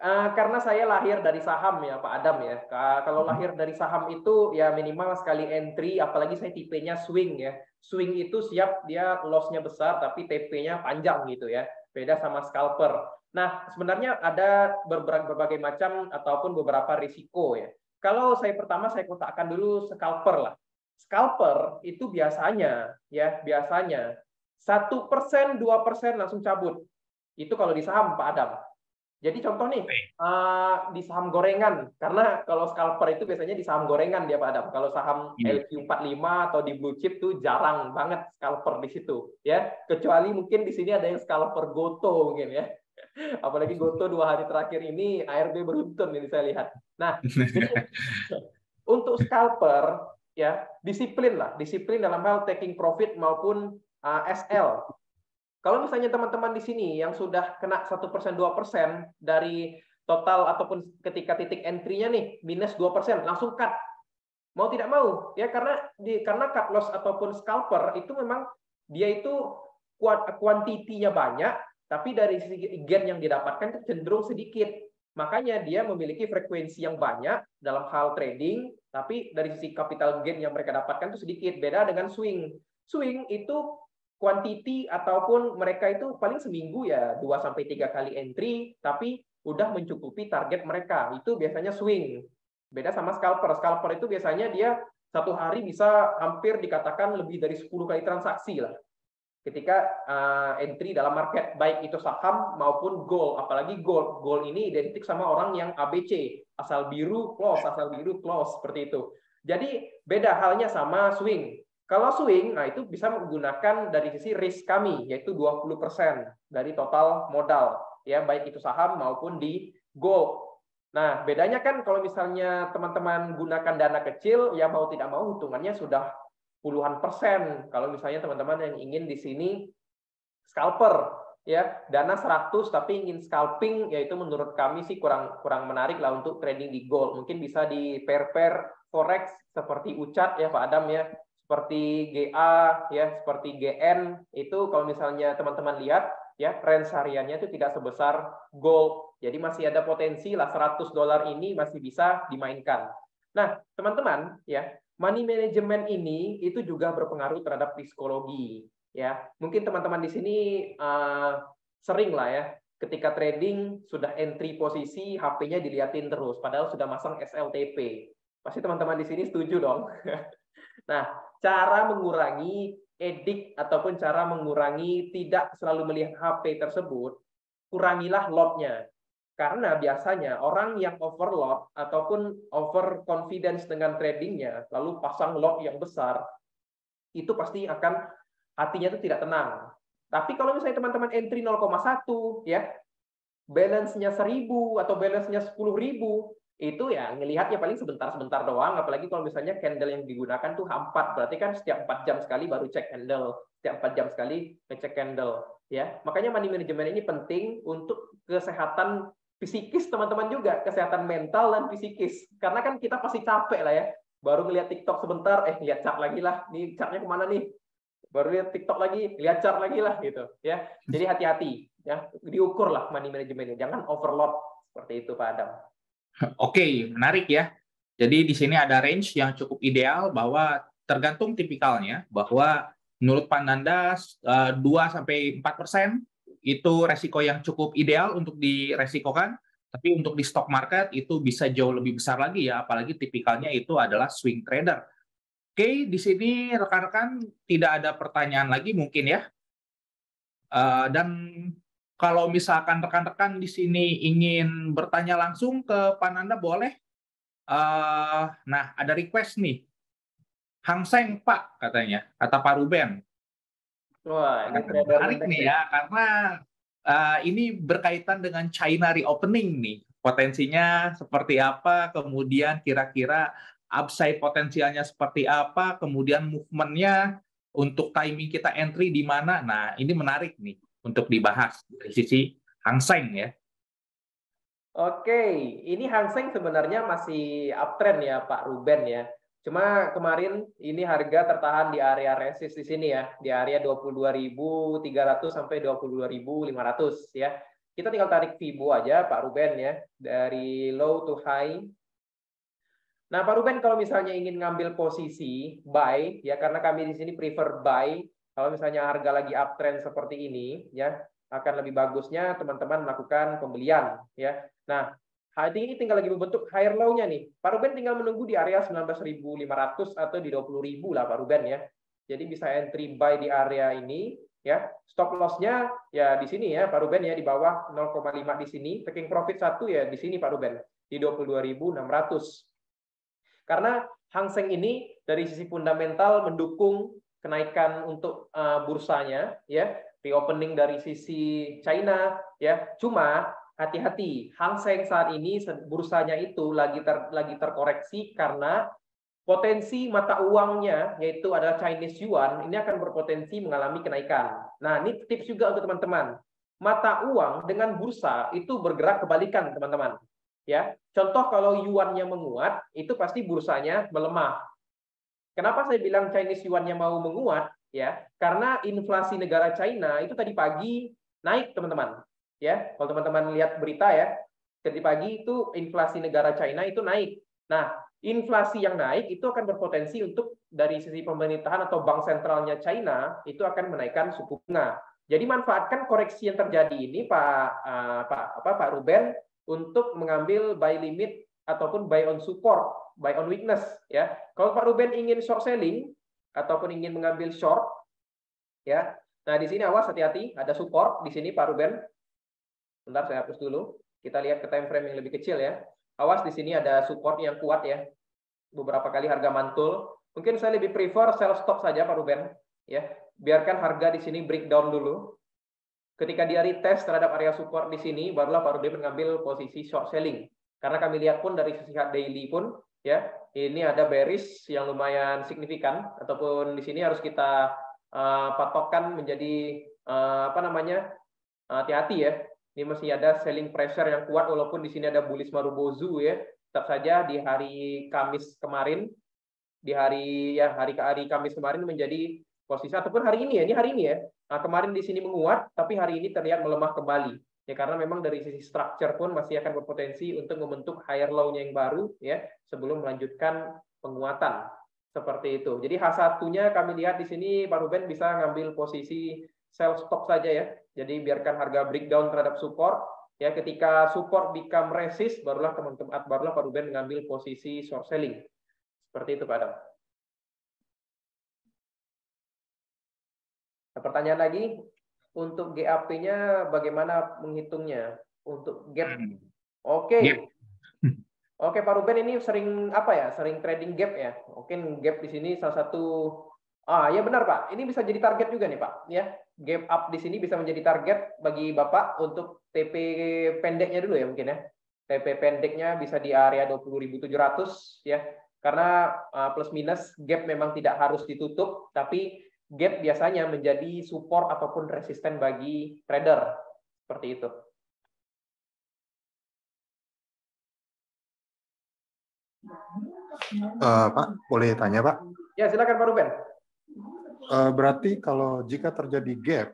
Speaker 2: Karena saya lahir dari saham ya Pak Adam ya. Kalau lahir dari saham itu ya minimal sekali entry, apalagi saya tipenya swing ya. Swing itu siap dia loss-nya besar tapi TP-nya panjang gitu ya. Beda sama scalper. Nah, sebenarnya ada berbagai macam ataupun beberapa risiko ya. Kalau pertama saya kotakkan dulu scalper lah. Scalper itu biasanya 1%, 2% langsung cabut. Itu kalau di saham Pak Adam. Jadi contoh nih, di saham gorengan, karena kalau scalper itu biasanya di saham gorengan dia Pak Adam. Kalau saham LQ45 atau di blue chip tuh jarang banget scalper di situ, ya. Kecuali mungkin di sini ada yang scalper Goto mungkin ya. Apalagi Goto 2 hari terakhir ini ARB beruntun ini saya lihat. Nah, jadi untuk scalper ya disiplin dalam hal taking profit maupun SL. Kalau misalnya teman-teman di sini yang sudah kena 1%, 2% dari total ataupun ketika titik entry-nya nih minus 2%, langsung cut. Mau tidak mau ya karena cut loss ataupun scalper itu memang dia itu kuantitinya banyak, tapi dari segi gain yang didapatkan itu cenderung sedikit. Makanya dia memiliki frekuensi yang banyak dalam hal trading, tapi dari sisi capital gain yang mereka dapatkan itu sedikit. Beda dengan swing. Swing itu quantity ataupun mereka itu paling seminggu ya 2-3 kali entry, tapi udah mencukupi target mereka. Itu biasanya swing. Beda sama scalper. Scalper itu biasanya dia satu hari bisa hampir dikatakan lebih dari 10 kali transaksi lah. Ketika entry dalam market, baik itu saham maupun gold. Apalagi gold. Gold ini identik sama orang yang ABC. Asal biru, close. Asal biru, close. Seperti itu. Jadi beda halnya sama swing. Kalau swing, nah itu bisa menggunakan dari sisi risk kami, yaitu 20% dari total modal, ya baik itu saham maupun di gold. Nah, bedanya kan kalau misalnya teman-teman gunakan dana kecil, ya mau tidak mau hitungannya sudah puluhan persen. Kalau misalnya teman-teman yang ingin di sini scalper, ya dana 100 tapi ingin scalping, yaitu menurut kami sih kurang menarik lah untuk trading di gold. Mungkin bisa di pair forex seperti UCAT ya Pak Adam ya. Seperti GA ya, seperti GN itu kalau misalnya teman-teman lihat ya range hariannya itu tidak sebesar gold. Jadi masih ada potensi lah $100 ini masih bisa dimainkan. Nah, teman-teman ya, money management ini itu juga berpengaruh terhadap psikologi ya. Mungkin teman-teman di sini sering lah ya ketika trading sudah entry posisi HP-nya diliatin terus padahal sudah masang SLTP. Pasti teman-teman di sini setuju dong. Nah, cara mengurangi edik ataupun cara mengurangi tidak selalu melihat HP tersebut, kurangilah lot-nya. Karena biasanya orang yang overload ataupun over confidence dengan tradingnya, lalu pasang lot yang besar, itu pasti akan hatinya itu tidak tenang. Tapi kalau misalnya teman-teman entry 0,1, ya balance-nya 1.000 atau balance-nya 10.000, itu ya ngelihatnya paling sebentar-sebentar doang, apalagi kalau misalnya candle yang digunakan tuh H4, berarti kan setiap 4 jam sekali baru cek candle, setiap 4 jam sekali ngecek candle ya. Makanya money management ini penting untuk kesehatan psikis teman-teman juga, kesehatan mental dan psikis, karena kan kita pasti capek lah ya, baru ngelihat TikTok sebentar, lihat chart lagi lah, nih chartnya kemana nih, baru lihat TikTok lagi, lihat chart lagi lah gitu ya. Jadi hati-hati ya, diukur lah money managementnya, jangan overload seperti itu Pak Adam.
Speaker 1: Oke, menarik ya. Jadi di sini ada range yang cukup ideal bahwa tergantung tipikalnya, bahwa menurut Pananda 2-4% itu resiko yang cukup ideal untuk diresikokan, tapi untuk di stock market itu bisa jauh lebih besar lagi ya, apalagi tipikalnya itu adalah swing trader. Oke, di sini rekan-rekan tidak ada pertanyaan lagi mungkin ya. Dan kalau misalkan rekan-rekan di sini ingin bertanya langsung ke Pananda boleh. Nah, ada request nih. Hang Seng Pak katanya, kata Pak Ruben.
Speaker 2: Wah, ini
Speaker 1: menarik nih ya, karena ini berkaitan dengan China reopening nih. Potensinya seperti apa, kemudian kira-kira upside potensialnya seperti apa, kemudian movement-nya untuk timing kita entry di mana. Nah, ini menarik nih untuk dibahas dari sisi Hang Seng ya.
Speaker 2: Oke, ini Hang Seng sebenarnya masih uptrend ya Pak Ruben ya. Cuma kemarin ini harga tertahan di area resist di sini ya, di area 22.300 sampai 22.500 ya. Kita tinggal tarik Fibo aja, Pak Ruben ya, dari low to high. Nah, Pak Ruben kalau misalnya ingin ngambil posisi buy, ya karena kami di sini prefer buy. Kalau misalnya harga lagi uptrend seperti ini, ya akan lebih bagusnya teman-teman melakukan pembelian, ya. Nah, hari ini tinggal lagi membentuk higher low-nya nih. Pak Ruben tinggal menunggu di area 19.500 atau di 20.000 lah Pak Ruben ya. Jadi bisa entry buy di area ini, ya. Stop loss-nya ya di sini ya Pak Ruben ya, di bawah 0,5 di sini. Taking profit 1 ya di sini Pak Ruben, di 22.600. Karena Hang Seng ini dari sisi fundamental mendukung kenaikan untuk bursanya, ya, reopening dari sisi China, ya. Cuma hati-hati, Hang Seng saat ini bursanya itu lagi terkoreksi karena potensi mata uangnya yaitu adalah Chinese Yuan ini akan berpotensi mengalami kenaikan. Nah, ini tips juga untuk teman-teman. Mata uang dengan bursa itu bergerak kebalikan, teman-teman. Ya, contoh kalau yuannya menguat, itu pasti bursanya melemah. Kenapa saya bilang Chinese yuannya mau menguat? Ya, karena inflasi negara China itu tadi pagi naik, teman-teman. Ya, kalau teman-teman lihat berita ya, tadi pagi itu inflasi negara China itu naik. Nah, inflasi yang naik itu akan berpotensi untuk dari sisi pemerintahan atau bank sentralnya China itu akan menaikkan suku bunga. Jadi manfaatkan koreksi yang terjadi ini Pak Ruben untuk mengambil buy limit ataupun buy on support, buy on weakness ya. Kalau Pak Ruben ingin short selling ataupun ingin mengambil short ya. Nah, di sini awas hati-hati, ada support di sini Pak Ruben. Bentar saya hapus dulu. Kita lihat ke time frame yang lebih kecil ya. Awas di sini ada support yang kuat ya. Beberapa kali harga mantul. Mungkin saya lebih prefer sell stop saja Pak Ruben ya. Biarkan harga di sini breakdown dulu. Ketika dia retest terhadap area support di sini, barulah Pak Ruben mengambil posisi short selling. Karena kami lihat pun dari sisi daily pun, ya ini ada bearish yang lumayan signifikan, ataupun di sini harus kita patokkan menjadi hati-hati ya. Ini masih ada selling pressure yang kuat, walaupun di sini ada bullish Marubozu ya. Tetap saja di hari Kamis kemarin, di hari Kamis kemarin menjadi posisi, ataupun hari ini ya, ini hari ini ya. Nah, kemarin di sini menguat, tapi hari ini terlihat melemah kembali. Ya, karena memang dari sisi structure pun masih akan berpotensi untuk membentuk higher low-nya yang baru ya, sebelum melanjutkan penguatan seperti itu. Jadi H1-nya kami lihat di sini Pak Ruben bisa ngambil posisi sell stop saja ya. Jadi biarkan harga breakdown terhadap support ya, ketika support become resist barulah Pak Ruben mengambil posisi short selling. Seperti itu Pak Adam. Nah, pertanyaan lagi, untuk GAP-nya bagaimana menghitungnya? Untuk gap. Oke.
Speaker 1: Gap.
Speaker 2: Oke, Pak Ruben ini sering sering trading gap ya. Mungkin gap di sini salah satu ya benar Pak. Ini bisa jadi target juga nih Pak, ya. Gap up di sini bisa menjadi target bagi Bapak untuk TP pendeknya dulu ya mungkin ya. TP pendeknya bisa di area 20.700 ya. Karena plus minus gap memang tidak harus ditutup, tapi gap biasanya menjadi support ataupun resisten bagi trader. Seperti itu.
Speaker 3: Pak, boleh tanya Pak?
Speaker 2: Ya, silakan Pak Ruben.
Speaker 3: Berarti kalau jika terjadi gap,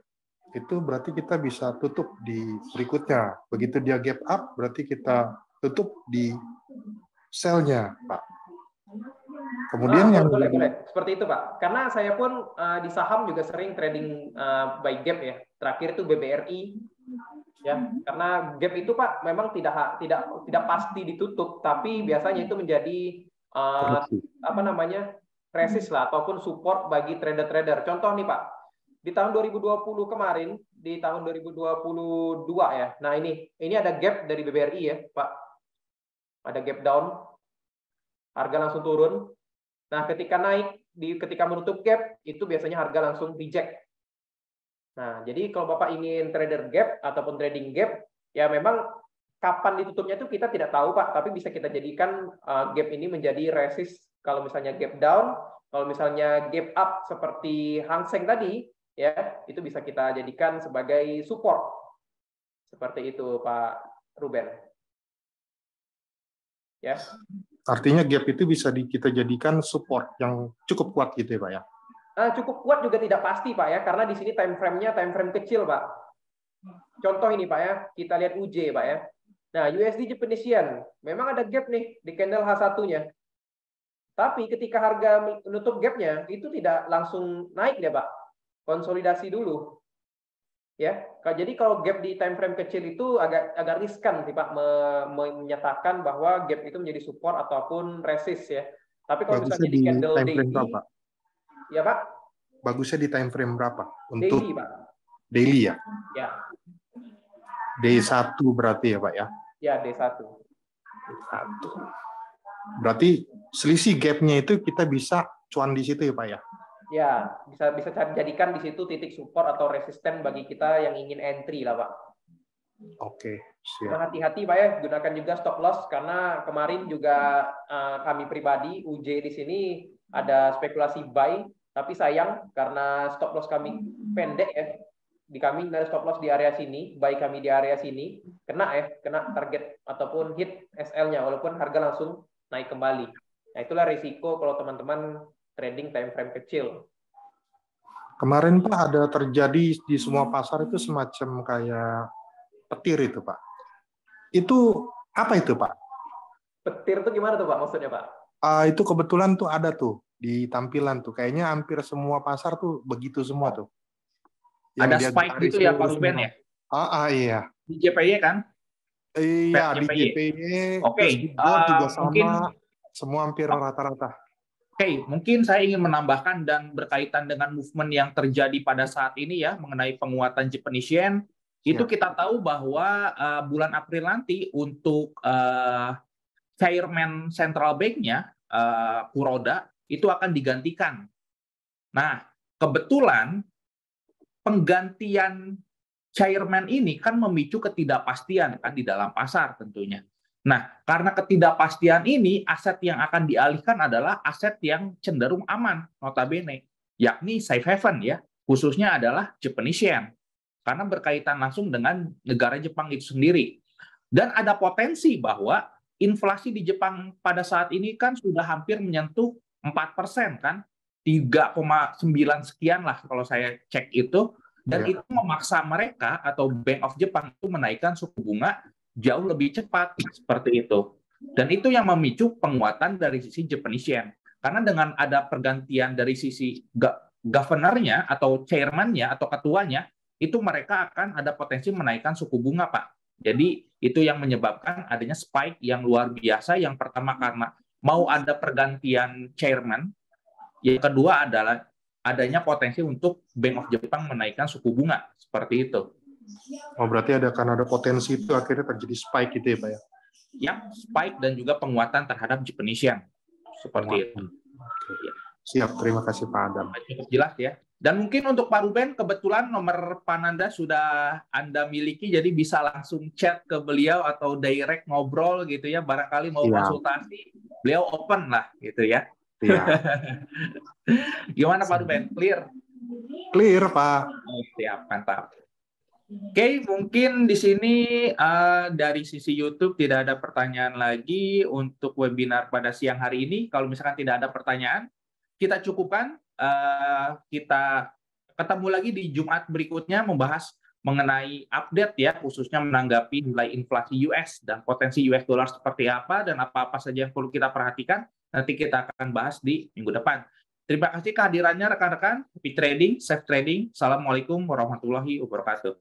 Speaker 3: itu berarti kita bisa tutup di berikutnya. Begitu dia gap up, berarti kita tutup di sell-nya, Pak. Kemudian yang
Speaker 2: boleh. Seperti itu Pak. Karena saya pun di saham juga sering trading by gap ya. Terakhir itu BBRI ya. Karena gap itu Pak memang tidak pasti ditutup, tapi biasanya itu menjadi resist lah ataupun support bagi trader-trader. Contoh nih Pak, di tahun 2020 kemarin, di tahun 2022 ya. Nah, ini ada gap dari BBRI ya, Pak. Ada gap down. Harga langsung turun. Nah, ketika naik, ketika menutup gap, itu biasanya harga langsung reject. Nah, jadi kalau Bapak ingin trader gap ataupun trading gap, ya memang kapan ditutupnya itu kita tidak tahu Pak, tapi bisa kita jadikan gap ini menjadi resist kalau misalnya gap down, kalau misalnya gap up seperti Hang Seng tadi, ya itu bisa kita jadikan sebagai support. Seperti itu Pak Ruben. Ya.
Speaker 3: Artinya gap itu bisa kita jadikan support yang cukup kuat gitu ya Pak ya?
Speaker 2: Cukup kuat juga tidak pasti Pak ya, karena di sini time frame-nya time frame kecil Pak. Contoh ini Pak ya, kita lihat UJ Pak ya. Nah, USD Japanese Yen, memang ada gap nih di candle H1-nya. Tapi ketika harga menutup gapnya, itu tidak langsung naik ya Pak. Konsolidasi dulu. Ya, jadi kalau gap di time frame kecil itu agak riskan sih Pak menyatakan bahwa gap itu menjadi support ataupun resist ya. Tapi kalau
Speaker 3: Bagusnya
Speaker 2: misalnya di candle
Speaker 3: time frame
Speaker 2: daily,
Speaker 3: berapa?
Speaker 2: ya Pak?
Speaker 3: Bagusnya di time frame berapa? Untuk
Speaker 2: Daily Pak.
Speaker 3: daily ya?
Speaker 2: Ya.
Speaker 3: D1 berarti ya Pak ya?
Speaker 2: Ya, D1.
Speaker 3: Berarti selisih gapnya itu kita bisa cuan di situ ya Pak ya?
Speaker 2: Ya, bisa jadikan di situ titik support atau resisten bagi kita yang ingin entry lah Pak.
Speaker 3: Oke,
Speaker 2: Cuma
Speaker 3: siap.
Speaker 2: hati-hati Pak ya, gunakan juga stop loss karena kemarin juga kami pribadi UJ di sini ada spekulasi buy, tapi sayang karena stop loss kami pendek ya. Di kami ada stop loss di area sini, buy kami di area sini, kena target ataupun hit SL-nya walaupun harga langsung naik kembali. Nah, itulah risiko kalau teman-teman trading time frame kecil.
Speaker 3: Kemarin Pak ada terjadi di semua pasar itu semacam kayak petir itu Pak. Itu apa itu Pak?
Speaker 2: Petir itu gimana tuh Pak maksudnya Pak?
Speaker 3: Itu kebetulan tuh ada tuh di tampilan tuh. Kayaknya hampir semua pasar tuh begitu semua tuh.
Speaker 1: Yang ada spike gitu ya Pak Ruben ya?
Speaker 3: Iya.
Speaker 1: Di JPY kan?
Speaker 3: Iya, di JPY.
Speaker 1: Oke.
Speaker 3: Juga sama.
Speaker 1: Mungkin,
Speaker 3: semua hampir rata-rata.
Speaker 1: Oke, mungkin saya ingin menambahkan dan berkaitan dengan movement yang terjadi pada saat ini ya mengenai penguatan Japanese Yen. Itu kita tahu bahwa bulan April nanti untuk chairman central bank-nya Kuroda itu akan digantikan. Nah, kebetulan penggantian chairman ini kan memicu ketidakpastian kan di dalam pasar tentunya. Nah, karena ketidakpastian ini, aset yang akan dialihkan adalah aset yang cenderung aman, notabene, yakni safe haven ya, khususnya adalah Japanese Yen, karena berkaitan langsung dengan negara Jepang itu sendiri. Dan ada potensi bahwa inflasi di Jepang pada saat ini kan sudah hampir menyentuh 4% kan, 3,9 sekian lah kalau saya cek itu, dan itu memaksa mereka atau Bank of Japan itu menaikkan suku bunga jauh lebih cepat seperti itu. Dan itu yang memicu penguatan dari sisi Japanese Yen. Karena dengan ada pergantian dari sisi governornya atau chairman-nya atau ketuanya, itu mereka akan ada potensi menaikkan suku bunga, Pak. Jadi itu yang menyebabkan adanya spike yang luar biasa. Yang pertama karena mau ada pergantian chairman, yang kedua adalah adanya potensi untuk Bank of Japan menaikkan suku bunga seperti itu.
Speaker 3: Oh, berarti karena ada potensi itu akhirnya terjadi spike gitu ya Pak ya?
Speaker 1: Ya, spike dan juga penguatan terhadap Japanese Yen. Seperti itu.
Speaker 3: Siap, terima kasih Pak Adam.
Speaker 1: Cukup jelas ya. Dan mungkin untuk Pak Ruben, kebetulan nomor Pananda sudah Anda miliki, jadi bisa langsung chat ke beliau atau direct ngobrol gitu ya, barangkali mau konsultasi, beliau open lah gitu ya. Gimana Pak Ruben? Clear?
Speaker 3: Clear Pak.
Speaker 1: Siap, mantap. Oke, mungkin di sini dari sisi YouTube tidak ada pertanyaan lagi untuk webinar pada siang hari ini. Kalau misalkan tidak ada pertanyaan, kita cukupkan. Kita ketemu lagi di Jumat berikutnya membahas mengenai update ya, khususnya menanggapi nilai inflasi US dan potensi US dollar seperti apa dan apa-apa saja yang perlu kita perhatikan. Nanti kita akan bahas di minggu depan. Terima kasih kehadirannya rekan-rekan. Happy trading, safe trading. Assalamualaikum warahmatullahi wabarakatuh.